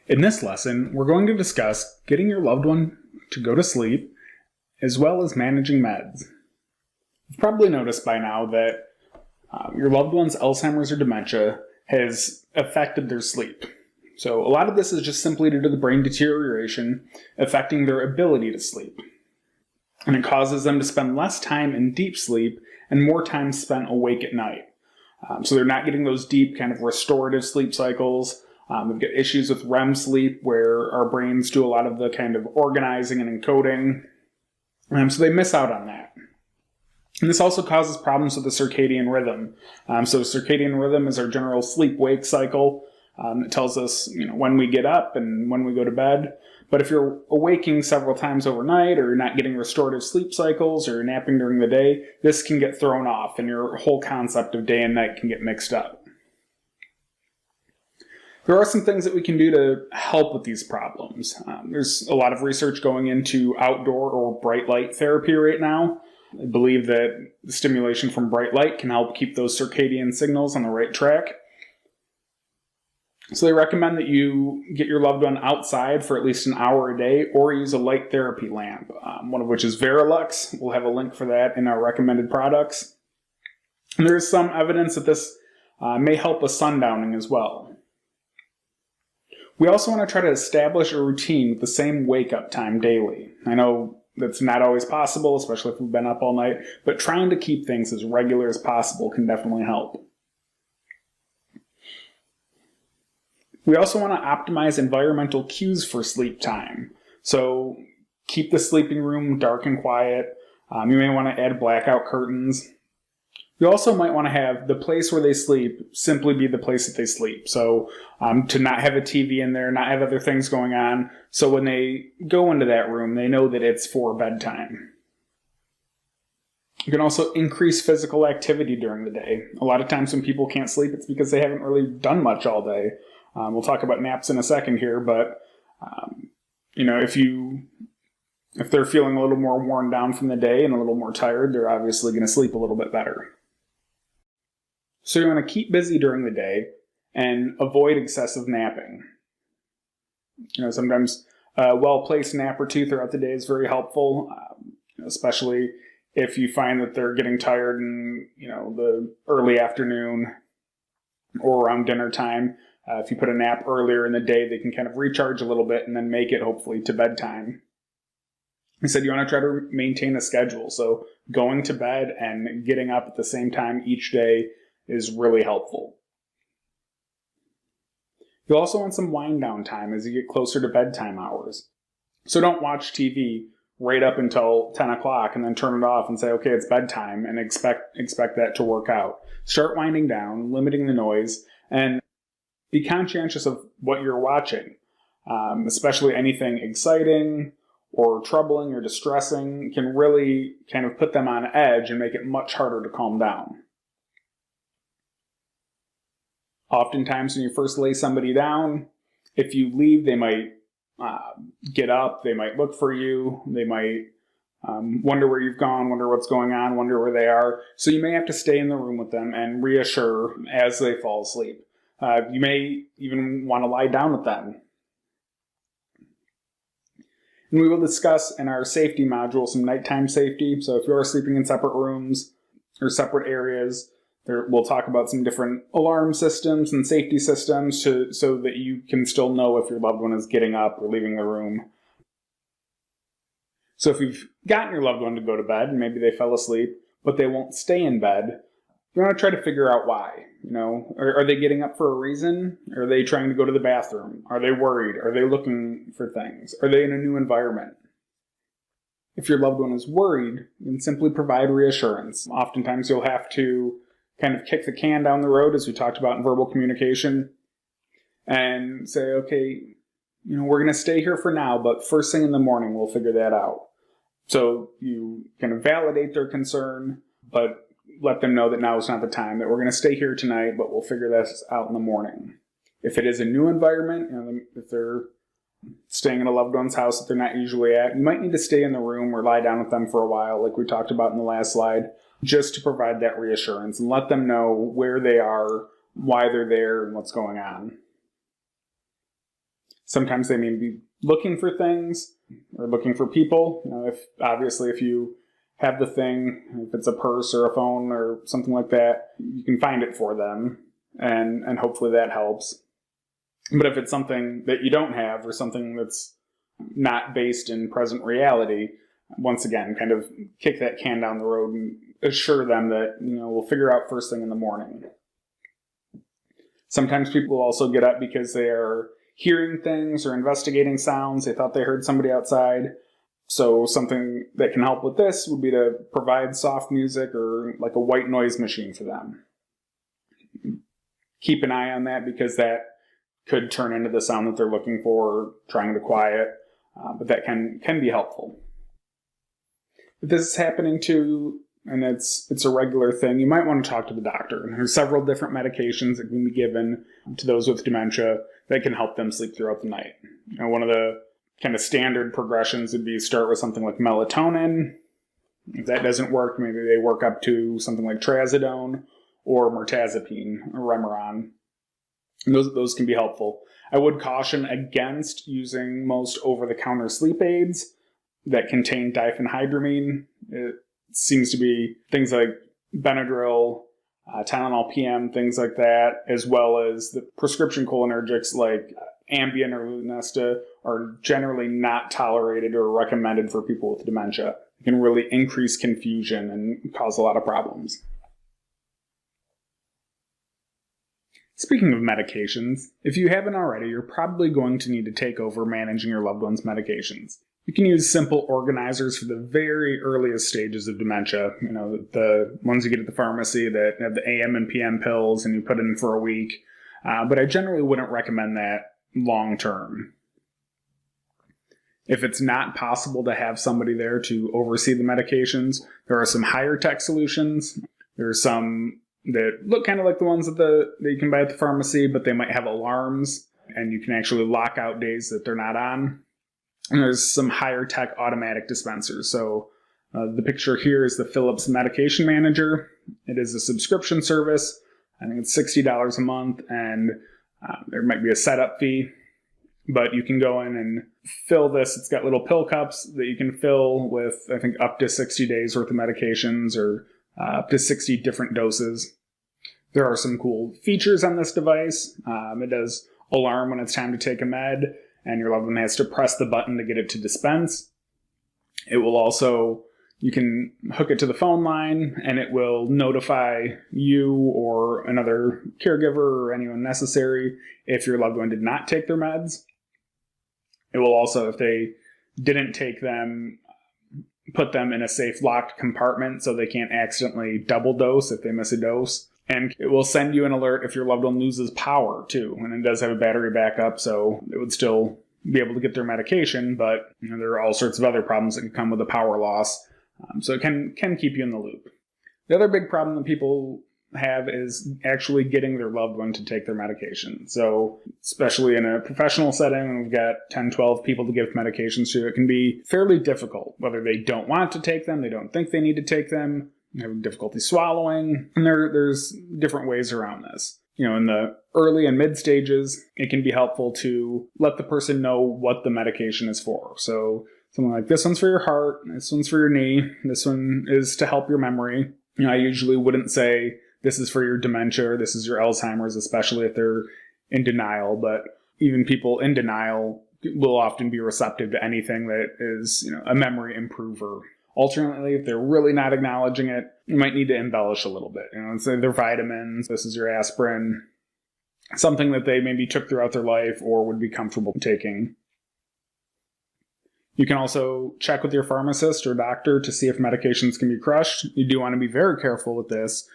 In this lesson, we're going to discuss getting your loved one to go to sleep, as well as managing meds. You've probably noticed by now that your loved one's Alzheimer's or dementia has affected their sleep. So a lot of this is just simply due to the brain deterioration affecting their ability to sleep. And it causes them to spend less time in deep sleep and more time spent awake at night. So they're not getting those deep kind of restorative sleep cycles. We've got issues with REM sleep where our brains do a lot of the kind of organizing and encoding. So they miss out on that. And this also causes problems with the circadian rhythm. So circadian rhythm is our general sleep-wake cycle. It tells us, when we get up and when we go to bed. But if you're awaking several times overnight, or you're not getting restorative sleep cycles, or you're napping during the day, this can get thrown off, and your whole concept of day and night can get mixed up. There are some things that we can do to help with these problems. There's a lot of research going into outdoor or bright light therapy right now. I believe that the stimulation from bright light can help keep those circadian signals on the right track. So they recommend that you get your loved one outside for at least an hour a day, or use a light therapy lamp, one of which is Verilux. We'll have a link for that in our recommended products. And there is some evidence that this may help with sundowning as well. We also want to try to establish a routine with the same wake-up time daily. I know that's not always possible, especially if we've been up all night, but trying to keep things as regular as possible can definitely help. We also want to optimize environmental cues for sleep time. So keep the sleeping room dark and quiet. You may want to add blackout curtains. You also might want to have the place where they sleep simply be the place that they sleep. So to not have a TV in there, not have other things going on. So when they go into that room, they know that it's for bedtime. You can also increase physical activity during the day. A lot of times when people can't sleep, it's because they haven't really done much all day. We'll talk about naps in a second here, but if they're feeling a little more worn down from the day and a little more tired, they're obviously going to sleep a little bit better. So you want to keep busy during the day and avoid excessive napping. Sometimes a well-placed nap or two throughout the day is very helpful, especially if you find that they're getting tired in the early afternoon or around dinner time. If you put a nap earlier in the day, they can kind of recharge a little bit and then make it hopefully to bedtime. I said you want to try to maintain a schedule. So going to bed and getting up at the same time each day is really helpful. You'll also want some wind down time as you get closer to bedtime hours. So don't watch TV right up until 10 o'clock and then turn it off and say, okay, it's bedtime, and expect that to work out. Start winding down, limiting the noise, and be conscientious of what you're watching, especially anything exciting or troubling or distressing can really kind of put them on edge and make it much harder to calm down. Oftentimes when you first lay somebody down, if you leave, they might get up, they might look for you, they might wonder where you've gone, wonder what's going on, wonder where they are. So you may have to stay in the room with them and reassure as they fall asleep. You may even want to lie down with them. And we will discuss in our safety module some nighttime safety. So if you're sleeping in separate rooms or separate areas, we'll talk about some different alarm systems and safety systems so that you can still know if your loved one is getting up or leaving the room. So if you've gotten your loved one to go to bed and maybe they fell asleep, but they won't stay in bed, you want to try to figure out why. Are they getting up for a reason? Are they trying to go to the bathroom? Are they worried? Are they looking for things? Are they in a new environment? If your loved one is worried, then simply provide reassurance. Oftentimes you'll have to kind of kick the can down the road, as we talked about in verbal communication, and say, okay, we're going to stay here for now, but first thing in the morning, we'll figure that out. So you kind of validate their concern, but let them know that now is not the time, that we're going to stay here tonight, but we'll figure this out in the morning. If it is a new environment, if they're staying in a loved one's house that they're not usually at, you might need to stay in the room or lie down with them for a while, like we talked about in the last slide, just to provide that reassurance and let them know where they are, why they're there, and what's going on. Sometimes they may be looking for things or looking for people. If you have the thing, if it's a purse or a phone or something like that, you can find it for them, and hopefully that helps. But if it's something that you don't have or something that's not based in present reality, once again, kind of kick that can down the road and assure them that, we'll figure out first thing in the morning. Sometimes people also get up because they are hearing things or investigating sounds. They thought they heard somebody outside. So something that can help with this would be to provide soft music or like a white noise machine for them. Keep an eye on that because that could turn into the sound that they're looking for or trying to quiet, but that can be helpful. If this is happening to, and it's a regular thing, you might want to talk to the doctor. And there's several different medications that can be given to those with dementia that can help them sleep throughout the night. One of the kind of standard progressions would be start with something like melatonin. If that doesn't work, maybe they work up to something like trazodone or mirtazapine or Remeron. And those can be helpful. I would caution against using most over-the-counter sleep aids that contain diphenhydramine. It seems to be things like Benadryl, Tylenol PM, things like that, as well as the prescription cholinergics like Ambien or Lunesta are generally not tolerated or recommended for people with dementia. It can really increase confusion and cause a lot of problems. Speaking of medications, if you haven't already, you're probably going to need to take over managing your loved one's medications. You can use simple organizers for the very earliest stages of dementia. The ones you get at the pharmacy that have the AM and PM pills and you put in for a week. But I generally wouldn't recommend that long term. If it's not possible to have somebody there to oversee the medications, there are some higher tech solutions. There are some that look kind of like the ones that you can buy at the pharmacy, but they might have alarms and you can actually lock out days that they're not on. And there's some higher tech automatic dispensers. So the picture here is the Philips Medication Manager. It is a subscription service. I think it's $60 a month, and there might be a setup fee. But you can go in and fill this. It's got little pill cups that you can fill with, I think, up to 60 days worth of medications or up to 60 different doses. There are some cool features on this device. It does alarm when it's time to take a med, and your loved one has to press the button to get it to dispense. It will also, you can hook it to the phone line, and it will notify you or another caregiver or anyone necessary if your loved one did not take their meds. It will also, if they didn't take them, put them in a safe locked compartment so they can't accidentally double dose if they miss a dose. And it will send you an alert if your loved one loses power, too. And it does have a battery backup, so it would still be able to get their medication, but there are all sorts of other problems that can come with a power loss. So it can keep you in the loop. The other big problem that people have is actually getting their loved one to take their medication. So especially in a professional setting, we've got 10, 12 people to give medications to. It can be fairly difficult, whether they don't want to take them, they don't think they need to take them, having difficulty swallowing, and there's different ways around this. In the early and mid stages, it can be helpful to let the person know what the medication is for. So something like, this one's for your heart, this one's for your knee, this one is to help your memory. I usually wouldn't say this is for your dementia or this is your Alzheimer's, especially if they're in denial, but even people in denial will often be receptive to anything that is, a memory improver. Alternately, if they're really not acknowledging it, you might need to embellish a little bit. Say their vitamins, this is your aspirin, something that they maybe took throughout their life or would be comfortable taking. You can also check with your pharmacist or doctor to see if medications can be crushed. You do want to be very careful with this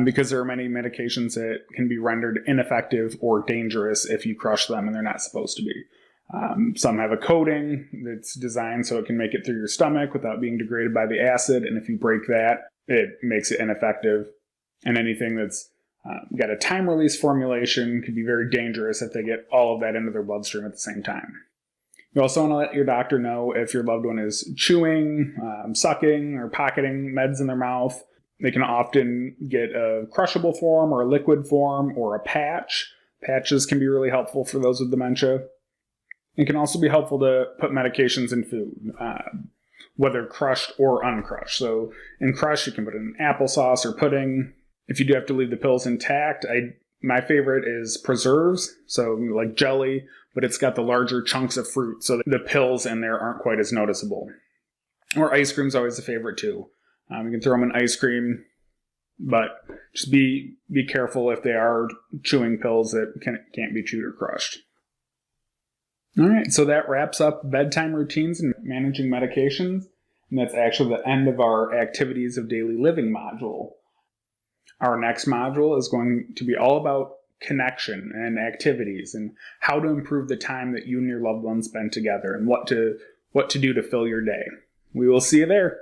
because there are many medications that can be rendered ineffective or dangerous if you crush them and they're not supposed to be. Some have a coating that's designed so it can make it through your stomach without being degraded by the acid, and if you break that, it makes it ineffective. And anything that's got a time-release formulation could be very dangerous if they get all of that into their bloodstream at the same time. You also want to let your doctor know if your loved one is chewing, sucking, or pocketing meds in their mouth. They can often get a crushable form or a liquid form or a patch. Patches can be really helpful for those with dementia. It can also be helpful to put medications in food, whether crushed or uncrushed. So in crushed, you can put in applesauce or pudding. If you do have to leave the pills intact, my favorite is preserves, so like jelly, but it's got the larger chunks of fruit, so the pills in there aren't quite as noticeable. Or ice cream's always a favorite too. You can throw them in ice cream, but just be careful if they are chewing pills that can't be chewed or crushed. All right, so that wraps up bedtime routines and managing medications, and that's actually the end of our activities of daily living module. Our next module is going to be all about connection and activities and how to improve the time that you and your loved ones spend together and what to do to fill your day. We will see you there.